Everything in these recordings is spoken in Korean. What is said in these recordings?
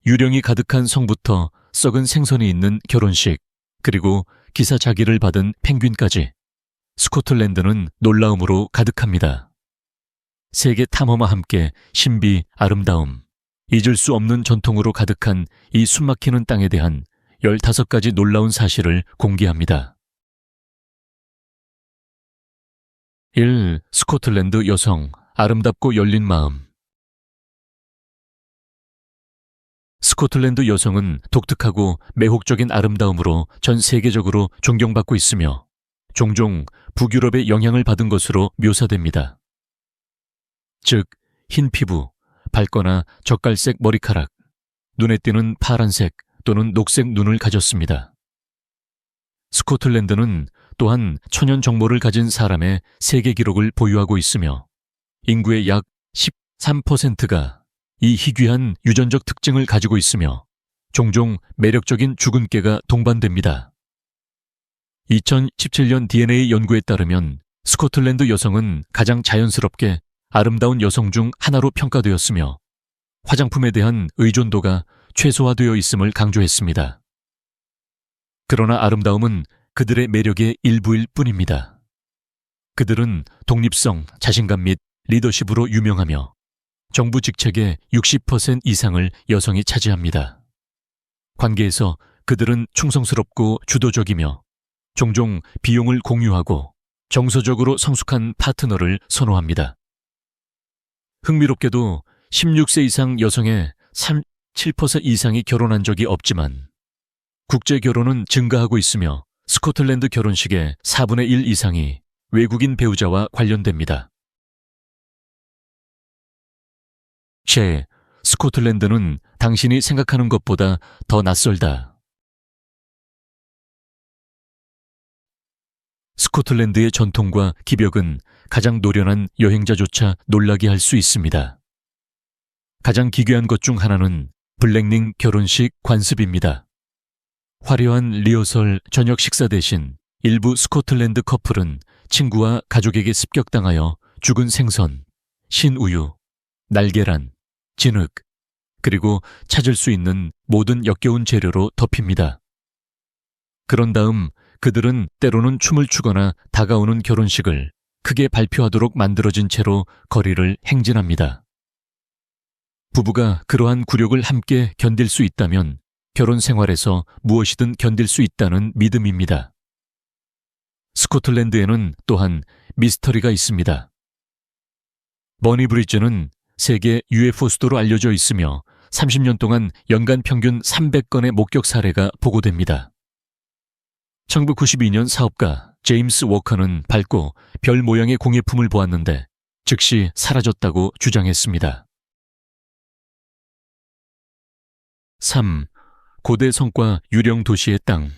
유령이 가득한 성부터 썩은 생선이 있는 결혼식, 그리고 기사자기를 받은 펭귄까지 스코틀랜드는 놀라움으로 가득합니다. 세계 탐험과 함께 신비, 아름다움, 잊을 수 없는 전통으로 가득한 이 숨막히는 땅에 대한 15가지 놀라운 사실을 공개합니다. 1. 스코틀랜드 여성, 아름답고 열린 마음. 스코틀랜드 여성은 독특하고 매혹적인 아름다움으로 전 세계적으로 존경받고 있으며 종종 북유럽의 영향을 받은 것으로 묘사됩니다. 즉, 흰 피부, 밝거나 젓갈색 머리카락, 눈에 띄는 파란색 또는 녹색 눈을 가졌습니다. 스코틀랜드는 또한 천연 정모를 가진 사람의 세계 기록을 보유하고 있으며 인구의 약 13%가 이 희귀한 유전적 특징을 가지고 있으며 종종 매력적인 죽은 깨가 동반됩니다. 2017년 DNA 연구에 따르면 스코틀랜드 여성은 가장 자연스럽게 아름다운 여성 중 하나로 평가되었으며 화장품에 대한 의존도가 최소화되어 있음을 강조했습니다. 그러나 아름다움은 그들의 매력의 일부일 뿐입니다. 그들은 독립성, 자신감 및 리더십으로 유명하며 정부 직책의 60% 이상을 여성이 차지합니다. 관계에서 그들은 충성스럽고 주도적이며 종종 비용을 공유하고 정서적으로 성숙한 파트너를 선호합니다. 흥미롭게도 16세 이상 여성의 37% 이상이 결혼한 적이 없지만 국제 결혼은 증가하고 있으며 스코틀랜드 결혼식의 4분의 1 이상이 외국인 배우자와 관련됩니다. 스코틀랜드는 당신이 생각하는 것보다 더 낯설다. 스코틀랜드의 전통과 기벽은 가장 노련한 여행자조차 놀라게 할 수 있습니다. 가장 기괴한 것 중 하나는 블랙닝 결혼식 관습입니다. 화려한 리허설 저녁 식사 대신 일부 스코틀랜드 커플은 친구와 가족에게 습격당하여 죽은 생선, 신우유, 날계란, 진흙, 그리고 찾을 수 있는 모든 역겨운 재료로 덮입니다. 그런 다음 그들은 때로는 춤을 추거나 다가오는 결혼식을 크게 발표하도록 만들어진 채로 거리를 행진합니다. 부부가 그러한 굴욕을 함께 견딜 수 있다면 결혼 생활에서 무엇이든 견딜 수 있다는 믿음입니다. 스코틀랜드에는 또한 미스터리가 있습니다. 버니 브리즈는 세계 UFO 수도로 알려져 있으며 30년 동안 연간 평균 300건의 목격 사례가 보고됩니다. 1992년 사업가 제임스 워커는 밝고 별 모양의 공예품을 보았는데 즉시 사라졌다고 주장했습니다. 3. 고대 성과 유령 도시의 땅.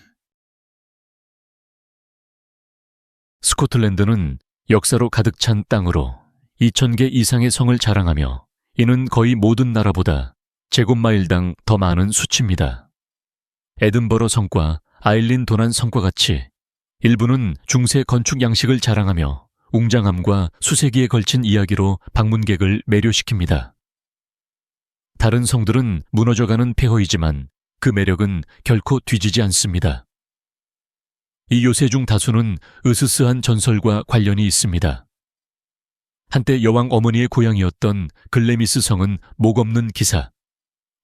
스코틀랜드는 역사로 가득 찬 땅으로 2,000개 이상의 성을 자랑하며 이는 거의 모든 나라보다 제곱마일당 더 많은 수치입니다. 에든버러 성과 아일린 도난 성과 같이 일부는 중세 건축 양식을 자랑하며 웅장함과 수세기에 걸친 이야기로 방문객을 매료시킵니다. 다른 성들은 무너져가는 폐허이지만 그 매력은 결코 뒤지지 않습니다. 이 요새 중 다수는 으스스한 전설과 관련이 있습니다. 한때 여왕 어머니의 고향이었던 글래미스 성은 목없는 기사,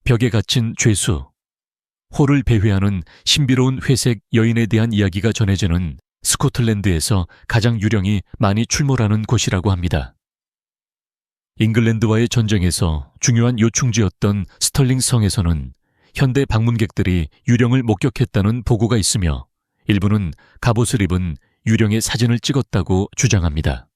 벽에 갇힌 죄수, 호를 배회하는 신비로운 회색 여인에 대한 이야기가 전해지는 스코틀랜드에서 가장 유령이 많이 출몰하는 곳이라고 합니다. 잉글랜드와의 전쟁에서 중요한 요충지였던 스털링 성에서는 현대 방문객들이 유령을 목격했다는 보고가 있으며 일부는 갑옷을 입은 유령의 사진을 찍었다고 주장합니다.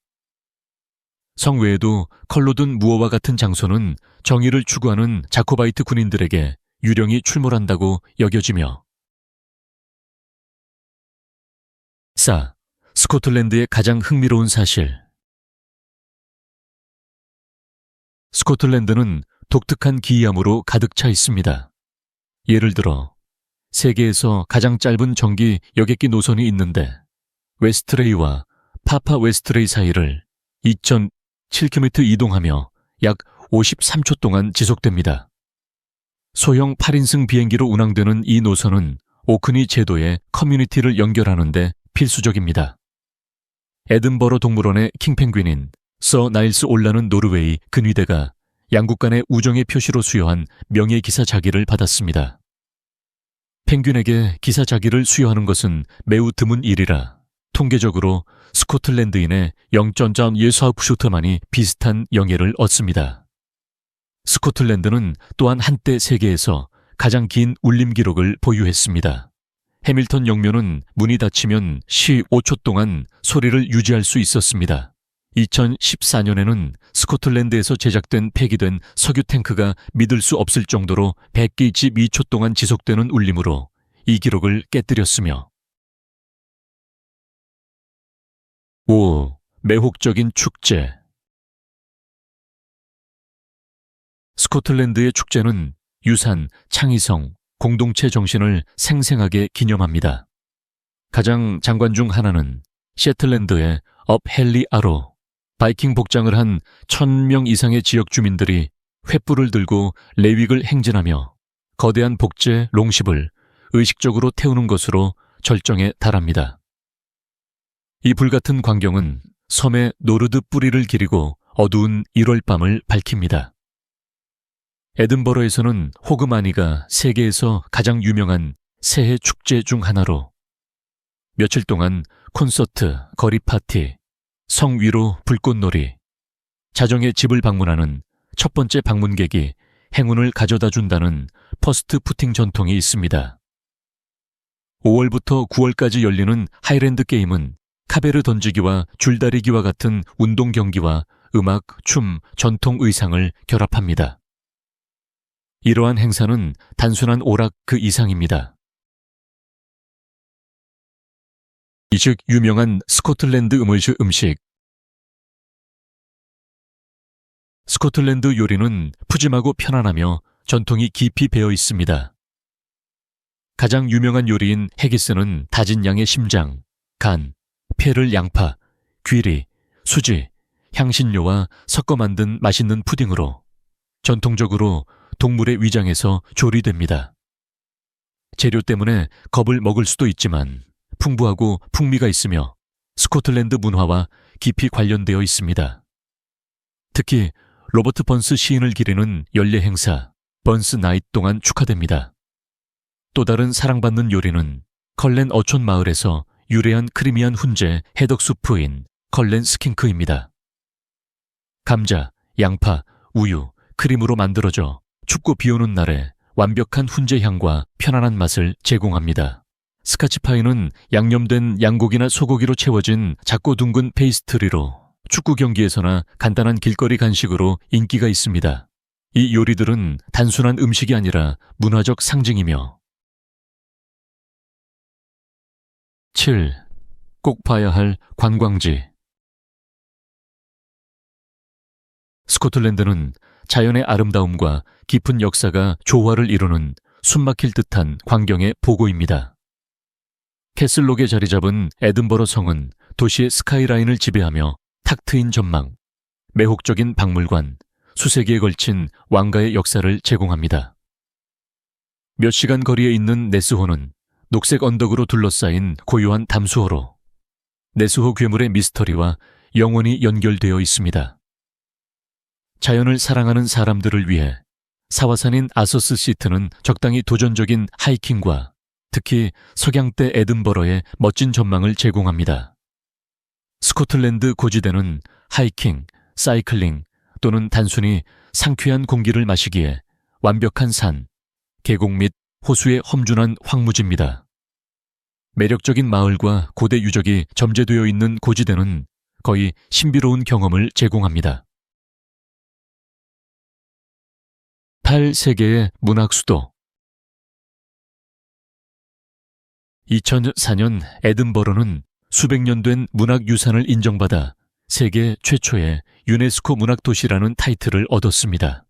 성 외에도 컬로든 무어와 같은 장소는 정의를 추구하는 자코바이트 군인들에게 유령이 출몰한다고 여겨지며 4. 스코틀랜드의 가장 흥미로운 사실. 스코틀랜드는 독특한 기이함으로 가득 차 있습니다. 예를 들어 세계에서 가장 짧은 전기 여객기 노선이 있는데 웨스트레이와 파파 웨스트레이 사이를 2,007km 이동하며 약 53초 동안 지속됩니다. 소형 8인승 비행기로 운항되는 이 노선은 오크니 제도의 커뮤니티를 연결하는 데 필수적입니다. 에든버러 동물원의 킹펭귄인 서 나일스 올라는 노르웨이 근위대가 양국 간의 우정의 표시로 수여한 명예기사 자기를 받았습니다. 펭귄에게 기사 자기를 수여하는 것은 매우 드문 일이라 통계적으로 스코틀랜드인의 영전전 예사업슈터만이 비슷한 영예를 얻습니다. 스코틀랜드는 또한 한때 세계에서 가장 긴 울림 기록을 보유했습니다. 해밀턴 영묘는 문이 닫히면 15초 동안 소리를 유지할 수 있었습니다. 2014년에는 스코틀랜드에서 제작된 폐기된 석유 탱크가 믿을 수 없을 정도로 100기지 2초 동안 지속되는 울림으로 이 기록을 깨뜨렸으며 5. 매혹적인 축제. 스코틀랜드의 축제는 유산, 창의성, 공동체 정신을 생생하게 기념합니다. 가장 장관 중 하나는 셰틀랜드의 업 헨리 아로, 바이킹 복장을 한 1000명 이상의 지역 주민들이 횃불을 들고 레윅을 행진하며 거대한 복제 롱십을 의식적으로 태우는 것으로 절정에 달합니다. 이 불같은 광경은 섬의 노르드 뿌리를 기리고 어두운 1월 밤을 밝힙니다. 에든버러에서는 호그마니가 세계에서 가장 유명한 새해 축제 중 하나로 며칠 동안 콘서트, 거리 파티, 성 위로 불꽃놀이, 자정에 집을 방문하는 첫 번째 방문객이 행운을 가져다 준다는 퍼스트 푸팅 전통이 있습니다. 5월부터 9월까지 열리는 하이랜드 게임은 카베르 던지기와 줄다리기와 같은 운동 경기와 음악, 춤, 전통 의상을 결합합니다. 이러한 행사는 단순한 오락 그 이상입니다. 즉 유명한 스코틀랜드 음식. 스코틀랜드 요리는 푸짐하고 편안하며 전통이 깊이 배어 있습니다. 가장 유명한 요리인 해기스는 다진 양의 심장, 간, 폐를 양파, 귀리, 수지, 향신료와 섞어 만든 맛있는 푸딩으로 전통적으로 동물의 위장에서 조리됩니다. 재료 때문에 겁을 먹을 수도 있지만 풍부하고 풍미가 있으며 스코틀랜드 문화와 깊이 관련되어 있습니다. 특히 로버트 번스 시인을 기리는 연례 행사 번스 나잇 동안 축하됩니다. 또 다른 사랑받는 요리는 컬렌 어촌 마을에서 유래한 크리미한 훈제 해덕수프인 컬렌 스킨크입니다. 감자, 양파, 우유, 크림으로 만들어져 춥고 비오는 날에 완벽한 훈제 향과 편안한 맛을 제공합니다. 스카치파이는 양념된 양고기나 소고기로 채워진 작고 둥근 페이스트리로 축구 경기에서나 간단한 길거리 간식으로 인기가 있습니다. 이 요리들은 단순한 음식이 아니라 문화적 상징이며 7. 꼭 봐야 할 관광지. 스코틀랜드는 자연의 아름다움과 깊은 역사가 조화를 이루는 숨막힐 듯한 광경의 보고입니다. 캐슬록에 자리 잡은 에든버러 성은 도시의 스카이라인을 지배하며 탁 트인 전망, 매혹적인 박물관, 수세기에 걸친 왕가의 역사를 제공합니다. 몇 시간 거리에 있는 네스호는 녹색 언덕으로 둘러싸인 고요한 담수호로 네스호 괴물의 미스터리와 영원히 연결되어 있습니다. 자연을 사랑하는 사람들을 위해 사화산인 아서스 시트는 적당히 도전적인 하이킹과 특히 석양대 에든버러의 멋진 전망을 제공합니다. 스코틀랜드 고지대는 하이킹, 사이클링 또는 단순히 상쾌한 공기를 마시기에 완벽한 산, 계곡 및 호수의 험준한 황무지입니다. 매력적인 마을과 고대 유적이 점재되어 있는 고지대는 거의 신비로운 경험을 제공합니다. 8세계의 문학 수도. 2004년 에든버러는 수백 년 된 문학유산을 인정받아 세계 최초의 유네스코 문학도시라는 타이틀을 얻었습니다.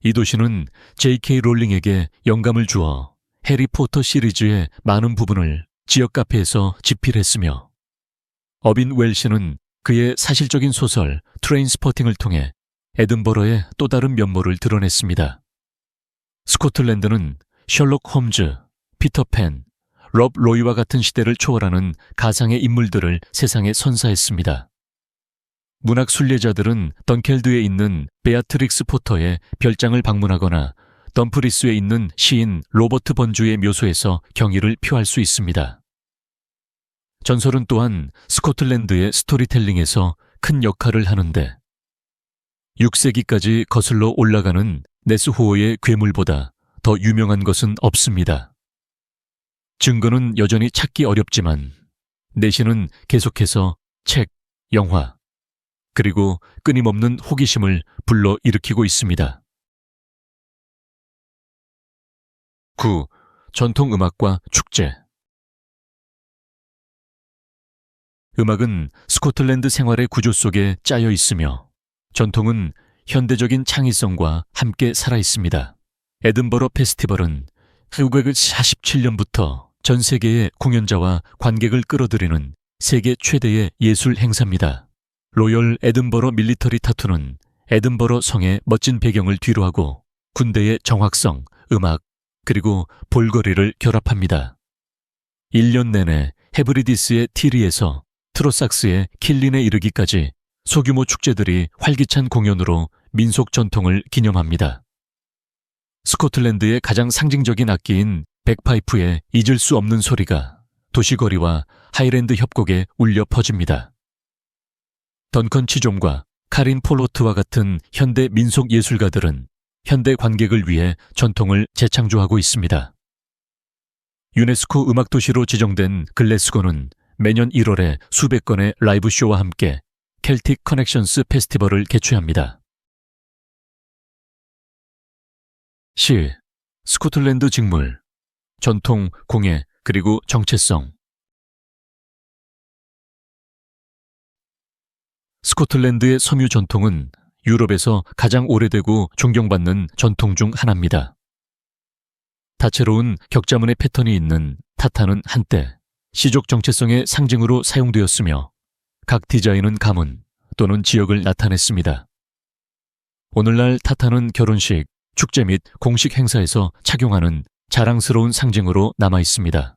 이 도시는 J.K. 롤링에게 영감을 주어 해리포터 시리즈의 많은 부분을 지역 카페에서 집필했으며 어빈 웰시는 그의 사실적인 소설 트레인스포팅을 통해 에든버러의 또 다른 면모를 드러냈습니다. 스코틀랜드는 셜록 홈즈, 피터팬, 럽 로이와 같은 시대를 초월하는 가상의 인물들을 세상에 선사했습니다. 문학 순례자들은 던켈드에 있는 베아트릭스 포터의 별장을 방문하거나 덤프리스에 있는 시인 로버트 번주의 묘소에서 경의를 표할 수 있습니다. 전설은 또한 스코틀랜드의 스토리텔링에서 큰 역할을 하는데 6세기까지 거슬러 올라가는 네스호어의 괴물보다 더 유명한 것은 없습니다. 증거는 여전히 찾기 어렵지만 내신은 계속해서 책, 영화, 그리고 끊임없는 호기심을 불러일으키고 있습니다. 9. 전통음악과 축제. 음악은 스코틀랜드 생활의 구조 속에 짜여 있으며 전통은 현대적인 창의성과 함께 살아 있습니다. 에든버러 페스티벌은 1947년부터 전 세계의 공연자와 관객을 끌어들이는 세계 최대의 예술 행사입니다. 로열 에든버러 밀리터리 타투는 에든버러 성의 멋진 배경을 뒤로하고 군대의 정확성, 음악, 그리고 볼거리를 결합합니다. 1년 내내 헤브리디스의 티리에서 트로삭스의 킬린에 이르기까지 소규모 축제들이 활기찬 공연으로 민속 전통을 기념합니다. 스코틀랜드의 가장 상징적인 악기인 백파이프의 잊을 수 없는 소리가 도시거리와 하이랜드 협곡에 울려 퍼집니다. 던컨 치존과 카린 폴로트와 같은 현대 민속 예술가들은 현대 관객을 위해 전통을 재창조하고 있습니다. 유네스코 음악도시로 지정된 글래스고는 매년 1월에 수백 건의 라이브 쇼와 함께 켈틱 커넥션스 페스티벌을 개최합니다. 시, 스코틀랜드 직물, 전통, 공예, 그리고 정체성. 스코틀랜드의 섬유 전통은 유럽에서 가장 오래되고 존경받는 전통 중 하나입니다. 다채로운 격자문의 패턴이 있는 타타는 한때 시족 정체성의 상징으로 사용되었으며 각 디자인은 가문 또는 지역을 나타냈습니다. 오늘날 타타는 결혼식, 축제 및 공식 행사에서 착용하는 자랑스러운 상징으로 남아 있습니다.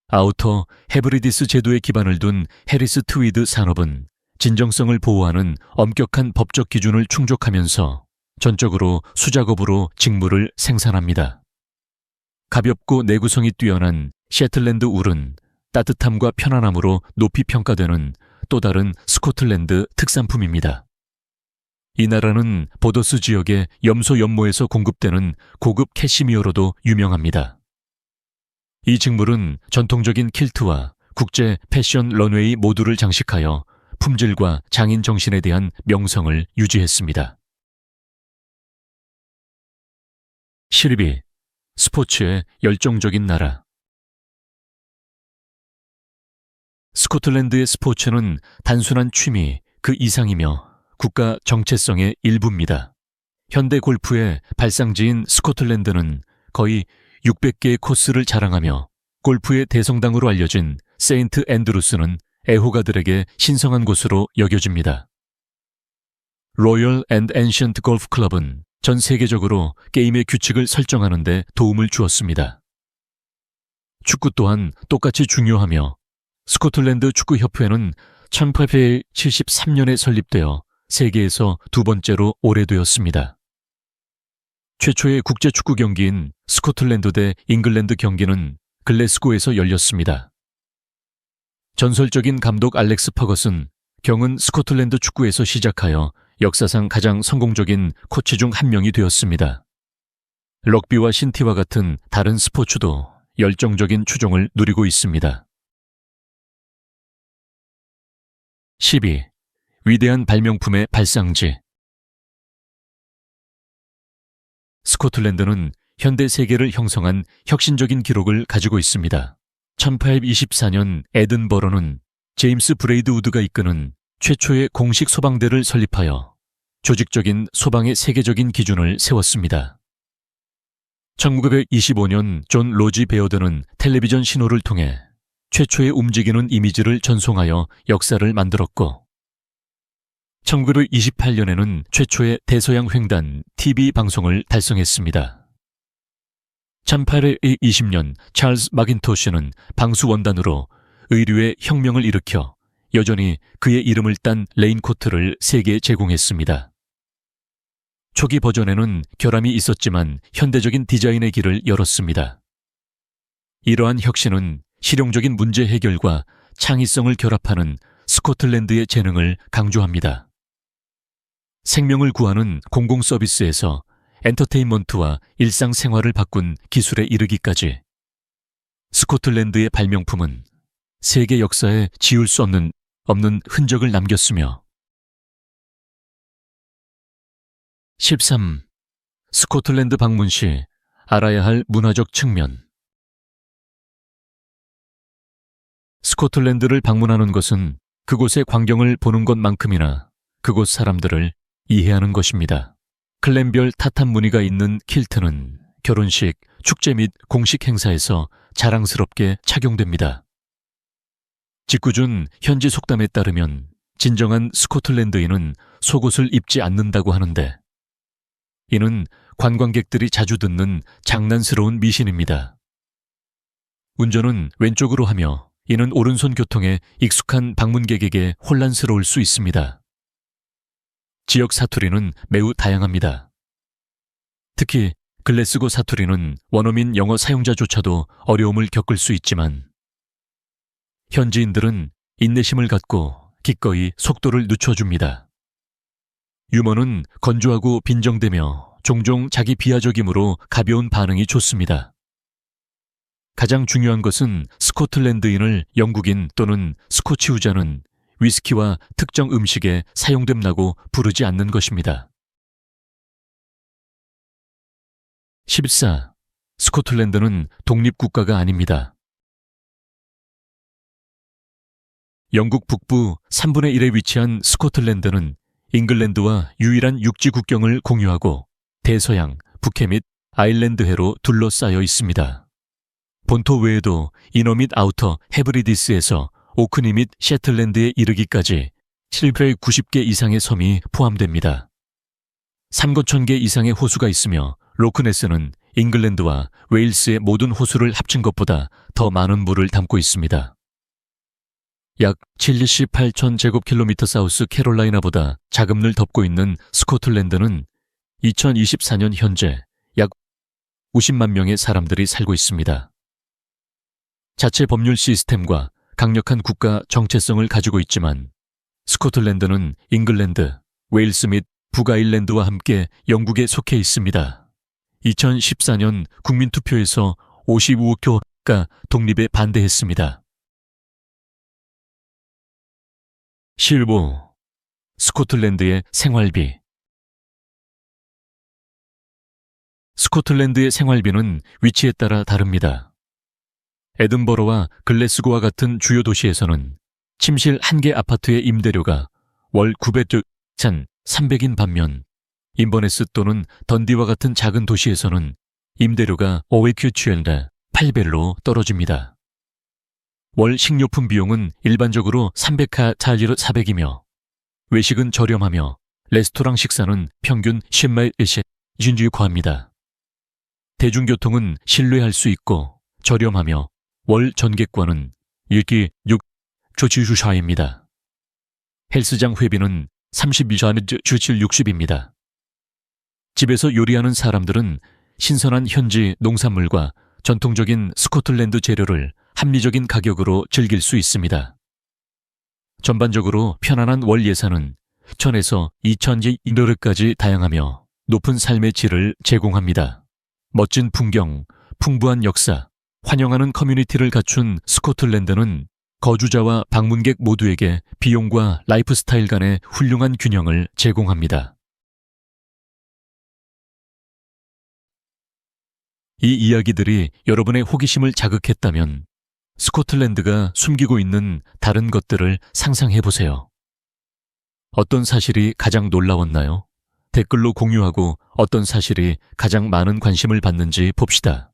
아우터 헤브리디스 제도에 기반을 둔 해리스 트위드 산업은 진정성을 보호하는 엄격한 법적 기준을 충족하면서 전적으로 수작업으로 직물을 생산합니다. 가볍고 내구성이 뛰어난 셰틀랜드 울은 따뜻함과 편안함으로 높이 평가되는 또 다른 스코틀랜드 특산품입니다. 이 나라는 보더스 지역의 염소 연못에서 공급되는 고급 캐시미어로도 유명합니다. 이 직물은 전통적인 킬트와 국제 패션 런웨이 모두를 장식하여 품질과 장인 정신에 대한 명성을 유지했습니다. 12. 스포츠의 열정적인 나라. 스코틀랜드의 스포츠는 단순한 취미 그 이상이며 국가 정체성의 일부입니다. 현대 골프의 발상지인 스코틀랜드는 거의 600개의 코스를 자랑하며 골프의 대성당으로 알려진 세인트 앤드루스는 애호가들에게 신성한 곳으로 여겨집니다. 로열 앤드 엔션트 골프 클럽은 전 세계적으로 게임의 규칙을 설정하는 데 도움을 주었습니다. 축구 또한 똑같이 중요하며 스코틀랜드 축구협회는 1873년에 설립되어 세계에서 두 번째로 오래되었습니다. 최초의 국제 축구 경기인 스코틀랜드 대 잉글랜드 경기는 글래스고에서 열렸습니다. 전설적인 감독 알렉스 퍼거슨 경은 스코틀랜드 축구에서 시작하여 역사상 가장 성공적인 코치 중 한 명이 되었습니다. 럭비와 신티와 같은 다른 스포츠도 열정적인 추종을 누리고 있습니다. 12. 위대한 발명품의 발상지. 스코틀랜드는 현대 세계를 형성한 혁신적인 기록을 가지고 있습니다. 1824년 에든버러는 제임스 브레이드 우드가 이끄는 최초의 공식 소방대를 설립하여 조직적인 소방의 세계적인 기준을 세웠습니다. 1925년 존 로지 베어드는 텔레비전 신호를 통해 최초의 움직이는 이미지를 전송하여 역사를 만들었고 1928년에는 최초의 대서양 횡단 TV 방송을 달성했습니다. 1820년 찰스 마긴토시는 방수원단으로 의류의 혁명을 일으켜 여전히 그의 이름을 딴 레인코트를 세계에 제공했습니다. 초기 버전에는 결함이 있었지만 현대적인 디자인의 길을 열었습니다. 이러한 혁신은 실용적인 문제 해결과 창의성을 결합하는 스코틀랜드의 재능을 강조합니다. 생명을 구하는 공공 서비스에서 엔터테인먼트와 일상생활을 바꾼 기술에 이르기까지 스코틀랜드의 발명품은 세계 역사에 지울 수 없는 흔적을 남겼으며 13. 스코틀랜드 방문 시 알아야 할 문화적 측면. 스코틀랜드를 방문하는 것은 그곳의 광경을 보는 것만큼이나 그곳 사람들을 이해하는 것입니다. 클랜별 타탄 무늬가 있는 킬트는 결혼식, 축제 및 공식 행사에서 자랑스럽게 착용됩니다. 직구준 현지 속담에 따르면 진정한 스코틀랜드인은 속옷을 입지 않는다고 하는데 이는 관광객들이 자주 듣는 장난스러운 미신입니다. 운전은 왼쪽으로 하며 이는 오른손 교통에 익숙한 방문객에게 혼란스러울 수 있습니다. 지역 사투리는 매우 다양합니다. 특히 글래스고 사투리는 원어민 영어 사용자조차도 어려움을 겪을 수 있지만 현지인들은 인내심을 갖고 기꺼이 속도를 늦춰줍니다. 유머는 건조하고 빈정대며 종종 자기 비하적이므로 가벼운 반응이 좋습니다. 가장 중요한 것은 스코틀랜드인을 영국인 또는 스코치우자는 위스키와 특정 음식에 사용됨라고 부르지 않는 것입니다. 14. 스코틀랜드는 독립국가가 아닙니다. 영국 북부 3분의 1에 위치한 스코틀랜드는 잉글랜드와 유일한 육지 국경을 공유하고 대서양, 북해 및 아일랜드해로 둘러싸여 있습니다. 본토 외에도 이너 및 아우터 헤브리디스에서 오크니 및 셰틀랜드에 이르기까지 790개 이상의 섬이 포함됩니다. 3,000개 이상의 호수가 있으며 로크네스는 잉글랜드와 웨일스의 모든 호수를 합친 것보다 더 많은 물을 담고 있습니다. 약 78,000제곱킬로미터 사우스 캐롤라이나보다 자금을 덮고 있는 스코틀랜드는 2024년 현재 약 50만 명의 사람들이 살고 있습니다. 자체 법률 시스템과 강력한 국가 정체성을 가지고 있지만 스코틀랜드는 잉글랜드, 웨일스 및 북아일랜드와 함께 영국에 속해 있습니다. 2014년 국민투표에서 55표가 독립에 반대했습니다. 15. 스코틀랜드의 생활비. 스코틀랜드의 생활비는 위치에 따라 다릅니다. 에든버러와 글래스고와 같은 주요 도시에서는 침실 1개 아파트의 임대료가 월 900천300인 반면 인버네스 또는 던디와 같은 작은 도시에서는 임대료가 500큐치엔데 8배로 떨어집니다. 월 식료품 비용은 일반적으로 300카탈리르 400이며 외식은 저렴하며 레스토랑 식사는 평균 10마일씩 준주과합니다. 대중교통은 신뢰할 수 있고 저렴하며 월 전객권은 일기 6조치주샤입니다. 헬스장 회비는 32잔 주칠 60입니다. 집에서 요리하는 사람들은 신선한 현지 농산물과 전통적인 스코틀랜드 재료를 합리적인 가격으로 즐길 수 있습니다. 전반적으로 편안한 월 예산은 1,000에서 2,000인더르까지 다양하며 높은 삶의 질을 제공합니다. 멋진 풍경, 풍부한 역사, 환영하는 커뮤니티를 갖춘 스코틀랜드는 거주자와 방문객 모두에게 비용과 라이프 스타일 간의 훌륭한 균형을 제공합니다. 이 이야기들이 여러분의 호기심을 자극했다면 스코틀랜드가 숨기고 있는 다른 것들을 상상해보세요. 어떤 사실이 가장 놀라웠나요? 댓글로 공유하고 어떤 사실이 가장 많은 관심을 받는지 봅시다.